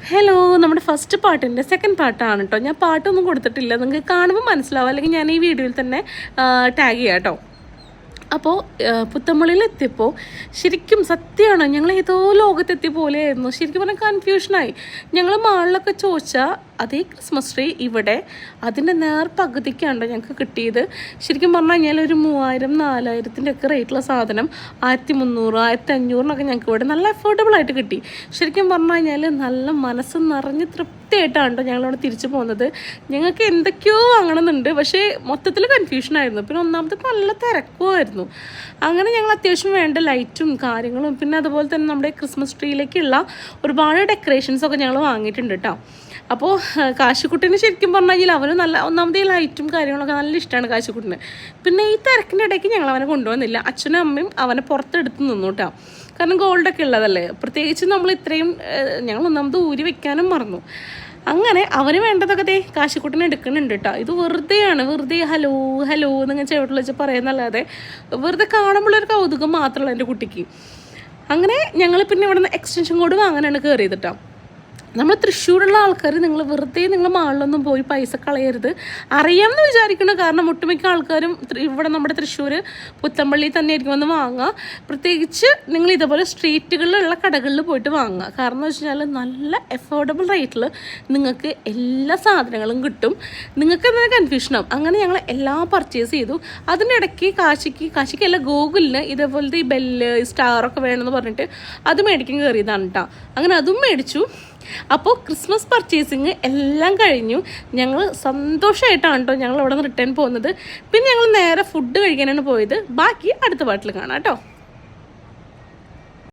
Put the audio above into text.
Hello, നമ്മുടെ first പാട്ടിൻ്റെ second പാർട്ടാണ് കേട്ടോ. ഞാൻ പാട്ടൊന്നും കൊടുത്തിട്ടില്ല, നിങ്ങൾക്ക് കാണുമ്പോൾ മനസ്സിലാവും, അല്ലെങ്കിൽ ഞാൻ ഈ വീഡിയോയിൽ തന്നെ ടാഗ് ചെയ്യാം കേട്ടോ. അപ്പോൾ പുത്തമ്പള്ളിയിലെത്തിയപ്പോൾ ശരിക്കും സത്യമാണ്, ഞങ്ങൾ ഏതോ ലോകത്തെത്തിയ പോലെയായിരുന്നു. ശരിക്കും പറഞ്ഞാൽ കൺഫ്യൂഷനായി. ഞങ്ങൾ മാളിലൊക്കെ ചോദിച്ചാൽ അതേ ക്രിസ്മസ് ട്രീ ഇവിടെ അതിൻ്റെ പകുതിക്കാണ്ടോ ഞങ്ങൾക്ക് കിട്ടിയത്. ശരിക്കും പറഞ്ഞു കഴിഞ്ഞാൽ ഒരു 3000-4000 ഒക്കെ റേറ്റുള്ള സാധനം 1300-1500 ഞങ്ങൾക്ക് ഇവിടെ നല്ല അഫോർഡബിളായിട്ട് കിട്ടി. ശരിക്കും പറഞ്ഞു കഴിഞ്ഞാൽ നല്ല മനസ്സ് നിറഞ്ഞ് തൃപ്തിയായിട്ടാണ് ഞങ്ങളിവിടെ തിരിച്ചു പോകുന്നത്. ഞങ്ങൾക്ക് എന്തൊക്കെയോ വാങ്ങണമെന്നുണ്ട്, പക്ഷേ മൊത്തത്തിൽ കൺഫ്യൂഷനായിരുന്നു. പിന്നെ ഒന്നാമത്തെ നല്ല തിരക്കുമായിരുന്നു. അങ്ങനെ ഞങ്ങൾ അത്യാവശ്യം വേണ്ട ലൈറ്റും കാര്യങ്ങളും പിന്നെ അതുപോലെ തന്നെ നമ്മുടെ ക്രിസ്മസ് ട്രീയിലേക്കുള്ള ഒരുപാട് ഡെക്കറേഷൻസൊക്കെ ഞങ്ങൾ വാങ്ങിയിട്ടുണ്ട് കേട്ടോ. അപ്പോൾ കാശിക്കുട്ടിന് ശരിക്കും പറഞ്ഞു കഴിഞ്ഞാൽ അവന് നല്ല ഒന്നാമത് ഈ ലൈറ്റും കാര്യങ്ങളൊക്കെ നല്ല ഇഷ്ടമാണ് കാശിക്കുട്ടിന്. പിന്നെ ഈ തിരക്കിൻ്റെ ഇടയ്ക്ക് ഞങ്ങൾ അവനെ കൊണ്ടുവന്നില്ല. അച്ഛനും അമ്മയും അവനെ പുറത്തെടുത്ത് നിന്നു കേട്ടോ. കാരണം ഗോൾഡൊക്കെ ഉള്ളതല്ലേ. പ്രത്യേകിച്ച് നമ്മൾ ഇത്രയും ഞങ്ങൾ ഒന്നാമത് ഊരി വെക്കാനും മറന്നു. അങ്ങനെ അവന് വേണ്ടതൊക്കെ കാശിക്കുട്ടിനെ എടുക്കുന്നുണ്ട് കേട്ടോ. ഇത് വെറുതെ ഹലോ ഹലോ എന്നിങ്ങനെ ചെവിട്ടിൽ വെച്ച് പറയുന്നല്ലാതെ വെറുതെ കാണുമ്പോഴൊരു കൗതുകം മാത്രമല്ല എൻ്റെ കുട്ടിക്ക്. അങ്ങനെ ഞങ്ങൾ പിന്നെ ഇവിടെ നിന്ന് എക്സ്റ്റൻഷൻ കോഡ് വാങ്ങാനാണ് കയറിയത് കേട്ടോ. നമ്മൾ തൃശ്ശൂരുള്ള ആൾക്കാർ നിങ്ങൾ മാളിലൊന്നും പോയി പൈസ കളയരുത്. അറിയാമെന്ന് വിചാരിക്കണം, കാരണം ഒട്ടുമിക്ക ആൾക്കാരും ഇവിടെ നമ്മുടെ തൃശ്ശൂർ പുത്തമ്പള്ളി തന്നെ ആയിരിക്കും വന്ന് വാങ്ങുക. പ്രത്യേകിച്ച് നിങ്ങൾ ഇതേപോലെ സ്ട്രീറ്റുകളിലുള്ള കടകളിൽ പോയിട്ട് വാങ്ങുക. കാരണം എന്ന് വെച്ച് കഴിഞ്ഞാൽ നല്ല അഫോർഡബിൾ റേറ്റിൽ നിങ്ങൾക്ക് എല്ലാ സാധനങ്ങളും കിട്ടും. നിങ്ങൾക്ക് എന്തെങ്കിലും കൺഫ്യൂഷനാവും. അങ്ങനെ ഞങ്ങൾ എല്ലാം പർച്ചേസ് ചെയ്തു. അതിനിടയ്ക്ക് കാശിക്കല്ല ഗൂഗിളിന് ഇതേപോലത്തെ ഈ ബെല്ല് സ്റ്റാറൊക്കെ വേണമെന്ന് പറഞ്ഞിട്ട് അത് മേടിക്കാൻ കയറിയതാണ് കേട്ടോ. അങ്ങനെ അതും മേടിച്ചു. അപ്പോൾ ക്രിസ്മസ് പർച്ചേസിങ് എല്ലാം കഴിഞ്ഞു. ഞങ്ങൾ സന്തോഷമായിട്ടാണ് കേട്ടോ ഞങ്ങൾ ഇവിടെ നിന്ന് റിട്ടേൺ പോകുന്നത്. പിന്നെ ഞങ്ങൾ നേരെ ഫുഡ് കഴിക്കാനാണ് പോയത്. ബാക്കി അടുത്ത പാട്ടിൽ കാണാം കേട്ടോ.